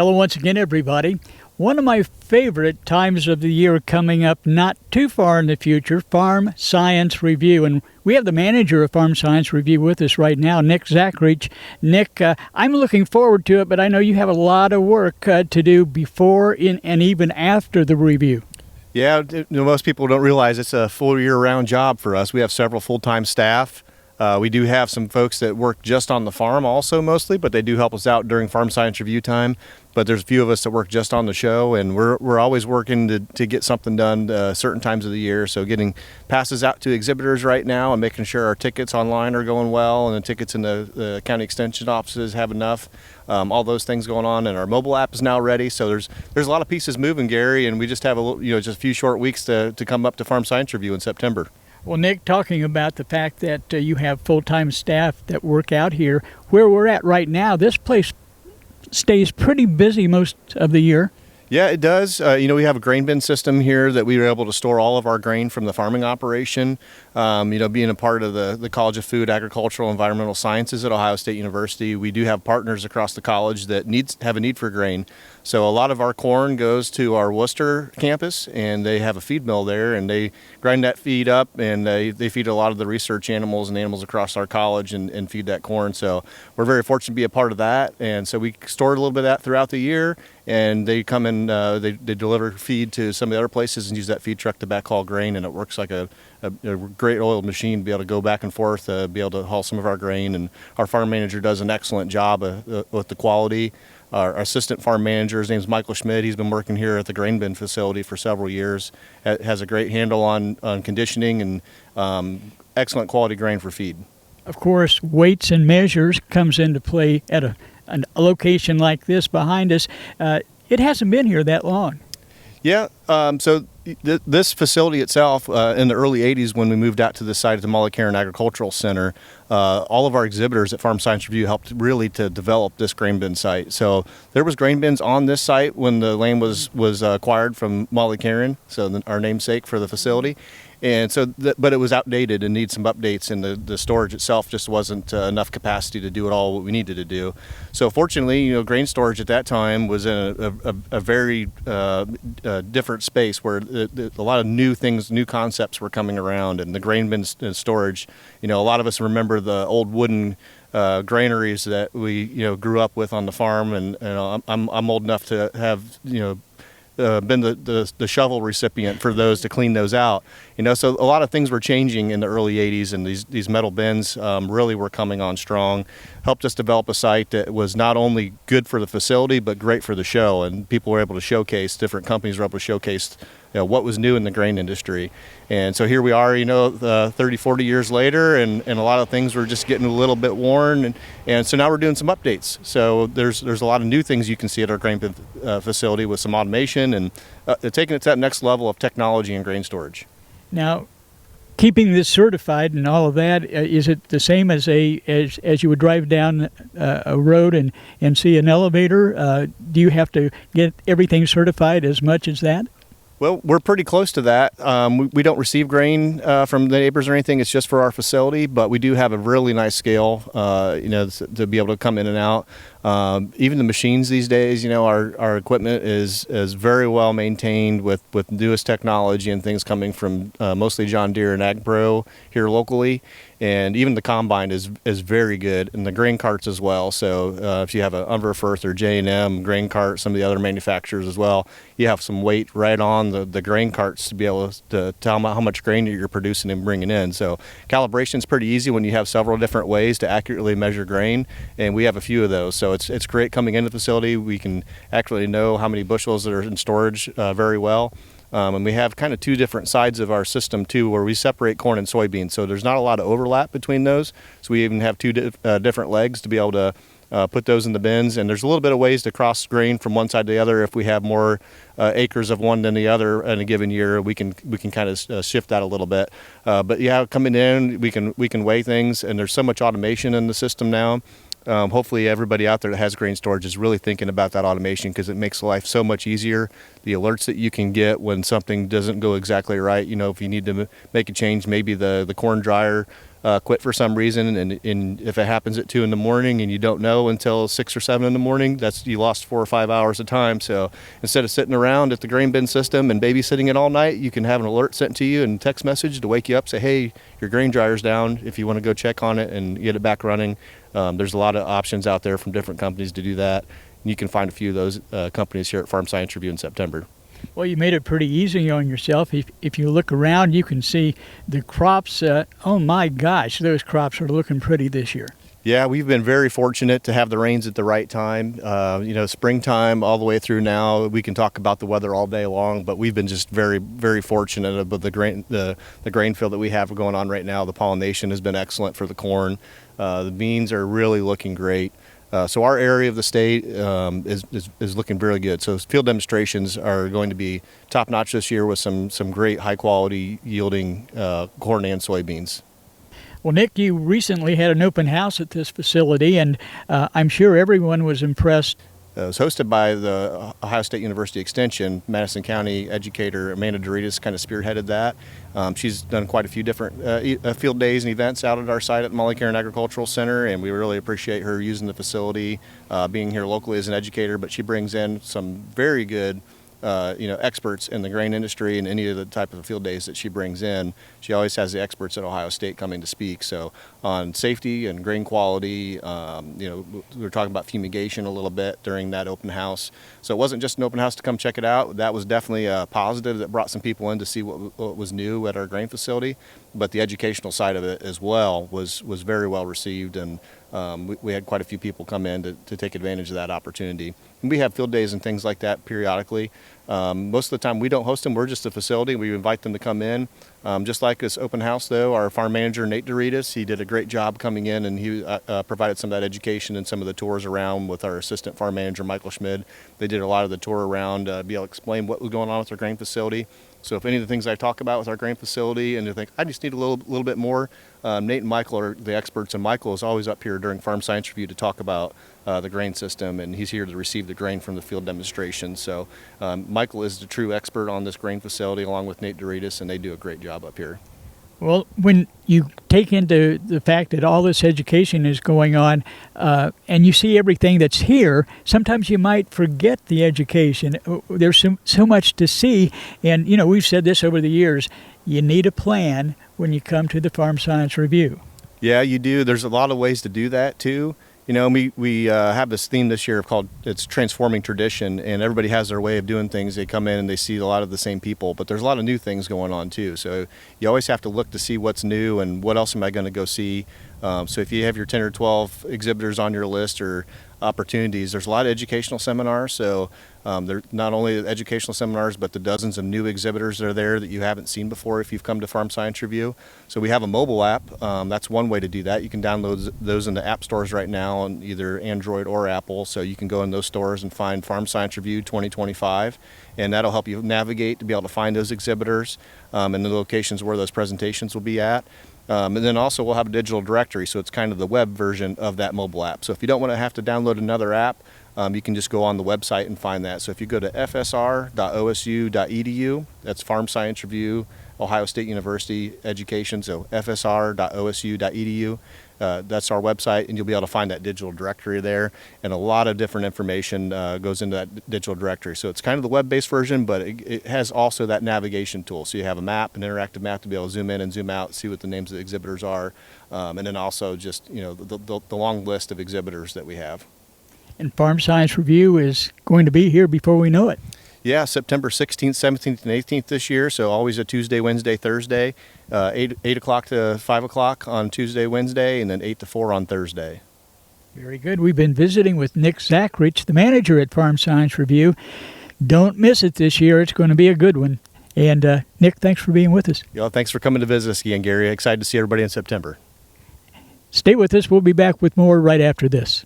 Hello once again, everybody. One of my favorite times of the year coming up not too far in the future, Farm Science Review. And we have the manager of Farm Science Review with us right now, Nick Zachrich. Nick, I'm looking forward to it, but I know you have a lot of work to do before and even after the review. Yeah, most people don't realize it's a full year-round job for us. We have several full-time staff. We do have some folks that work just on the farm also mostly, but they do help us out during Farm Science Review time. But there's a few of us that work just on the show, and we're always working to get something done certain times of the year. So getting passes out to exhibitors right now and making sure our tickets online are going well, and the tickets in the county extension offices have enough. All those things going on, and our mobile app is now ready. So there's a lot of pieces moving, Gary, and we just have just a few short weeks to come up to Farm Science Review in September. Well, Nick, talking about the fact that you have full-time staff that work out here, where we're at right now, this place stays pretty busy most of the year. Yeah, it does. We have a grain bin system here that we were able to store all of our grain from the farming operation. Being a part of the College of Food, Agricultural, and Environmental Sciences at Ohio State University, we do have partners across the college that have a need for grain. So a lot of our corn goes to our Worcester campus, and they have a feed mill there, and they grind that feed up, and they feed a lot of the research animals and animals across our college and feed that corn. So we're very fortunate to be a part of that, and so we store a little bit of that throughout the year, and they come in, they deliver feed to some of the other places and use that feed truck to backhaul grain, and it works like a great oiled machine to be able to go back and forth, be able to haul some of our grain. And our farm manager does an excellent job with the quality. Our assistant farm manager, his name's Michael Schmidt. He's been working here at the grain bin facility for several years. Has a great handle on conditioning and excellent quality grain for feed. Of course, weights and measures comes into play at a location like this behind us. It hasn't been here that long. Yeah, so this facility itself, in the early 80s when we moved out to the site at the Molly Cairn Agricultural Center, all of our exhibitors at Farm Science Review helped really to develop this grain bin site. So there was grain bins on this site when the land was acquired from Molly Cairn, so our namesake for the facility. And so, but it was outdated and needs some updates, and the storage itself just wasn't enough capacity to do it all what we needed to do. So fortunately, grain storage at that time was in a very different space where a lot of new things, new concepts were coming around, and the grain bin storage. A lot of us remember the old wooden granaries that we grew up with on the farm, and I'm old enough to have been the shovel recipient for those to clean those out. So a lot of things were changing in the early 80s, and these metal bins really were coming on strong. Helped us develop a site that was not only good for the facility but great for the show, and people were able to showcase, different companies were able to showcase what was new in the grain industry. And so here we are, 30, 40 years later, and a lot of things were just getting a little bit worn, and so now we're doing some updates. So there's a lot of new things you can see at our grain facility with some automation and taking it to that next level of technology and grain storage. Now, keeping this certified and all of that, is it the same as you would drive down a road and see an elevator? Do you have to get everything certified as much as that? Well, we're pretty close to that. We don't receive grain from the neighbors or anything. It's just for our facility, but we do have a really nice scale, to be able to come in and out. Even the machines these days, our equipment is very well maintained with newest technology and things coming from mostly John Deere and AgPro here locally. And even the combine is very good, and the grain carts as well. So if you have an Unverfirth or J&M grain cart, some of the other manufacturers as well, you have some weight right on the grain carts to be able to tell them how much grain you're producing and bringing in. So calibration is pretty easy when you have several different ways to accurately measure grain, and we have a few of those. So it's great coming into the facility. We can actually know how many bushels that are in storage very well. And we have kind of two different sides of our system too, where we separate corn and soybeans. So there's not a lot of overlap between those. So we even have two different legs to be able to put those in the bins. And there's a little bit of ways to cross grain from one side to the other. If we have more acres of one than the other in a given year, we can kind of shift that a little bit. But yeah, coming in, we can weigh things, and there's so much automation in the system now. Hopefully everybody out there that has grain storage is really thinking about that automation, because it makes life so much easier. The alerts that you can get when something doesn't go exactly right, if you need to make a change, maybe the corn dryer quit for some reason, and if it happens at 2 in the morning and you don't know until 6 or 7 in the morning, you lost 4 or 5 hours of time. So instead of sitting around at the grain bin system and babysitting it all night, you can have an alert sent to you and text message to wake you up, say, hey, your grain dryer's down, if you want to go check on it and get it back running. There's a lot of options out there from different companies to do that. And you can find a few of those companies here at Farm Science Review in September. Well, you made it pretty easy on yourself. If you look around, you can see the crops. Oh my gosh, those crops are looking pretty this year. Yeah, we've been very fortunate to have the rains at the right time. Springtime all the way through now. We can talk about the weather all day long, but we've been just very, very fortunate about the grain field that we have going on right now. The pollination has been excellent for the corn. The beans are really looking great. So our area of the state is looking really good. So field demonstrations are going to be top notch this year with some great high quality yielding corn and soybeans. Well, Nick, you recently had an open house at this facility, and I'm sure everyone was impressed. It was hosted by the Ohio State University Extension. Madison County educator Amanda Doritas kind of spearheaded that. She's done quite a few different field days and events out at our site at the Molly-Caron Agricultural Center, and we really appreciate her using the facility, being here locally as an educator. But she brings in some very good experts in the grain industry, and any of the type of field days that she brings in, she always has the experts at Ohio State coming to speak. So on safety and grain quality, we were talking about fumigation a little bit during that open house. So it wasn't just an open house to come check it out. That was definitely a positive that brought some people in to see what was new at our grain facility. But the educational side of it as well was very well received, and we had quite a few people come in to take advantage of that opportunity. And we have field days and things like that periodically. Most of the time we don't host them, we're just a facility. We invite them to come in. Just like this open house though, our farm manager Nate Doritas, he did a great job coming in, and he provided some of that education and some of the tours around with our assistant farm manager Michael Schmid. They did a lot of the tour around, be able to explain what was going on with our grain facility. So if any of the things I talk about with our grain facility and you think, I just need a little bit more, Nate and Michael are the experts, and Michael is always up here during Farm Science Review to talk about the grain system, and he's here to receive the grain from the field demonstration. So Michael is the true expert on this grain facility along with Nate Doritas, and they do a great job up here. Well, when you take into the fact that all this education is going on and you see everything that's here, sometimes you might forget the education. There's so much to see. And, we've said this over the years, you need a plan when you come to the Farm Science Review. Yeah, you do. There's a lot of ways to do that, too. We have this theme this year called it's transforming tradition, and everybody has their way of doing things. They come in and they see a lot of the same people, but there's a lot of new things going on too. So you always have to look to see what's new and what else am I going to go see. So if you have your 10 or 12 exhibitors on your list or opportunities, there's a lot of educational seminars. So they're not only educational seminars, but the dozens of new exhibitors that are there that you haven't seen before if you've come to Farm Science Review. So we have a mobile app. That's one way to do that. You can download those in the app stores right now on either Android or Apple. So you can go in those stores and find Farm Science Review 2025, and that'll help you navigate to be able to find those exhibitors and the locations where those presentations will be at. And then also we'll have a digital directory, so it's kind of the web version of that mobile app. So if you don't want to have to download another app, you can just go on the website and find that. So if you go to fsr.osu.edu, that's Farm Science Review, Ohio State University Education, so fsr.osu.edu. That's our website, and you'll be able to find that digital directory there, and a lot of different information goes into that digital directory. So it's kind of the web-based version, but it has also that navigation tool. So you have a map, an interactive map to be able to zoom in and zoom out, see what the names of the exhibitors are, and then also just the long list of exhibitors that we have. And Farm Science Review is going to be here before we know it. Yeah, September 16th, 17th, and 18th this year, so always a Tuesday, Wednesday, Thursday, 8 o'clock to 5 o'clock on Tuesday, Wednesday, and then 8 to 4 on Thursday. Very good. We've been visiting with Nick Zachrich, the manager at Farm Science Review. Don't miss it this year. It's going to be a good one. And Nick, thanks for being with us. Thanks for coming to visit us again, Gary. Excited to see everybody in September. Stay with us. We'll be back with more right after this.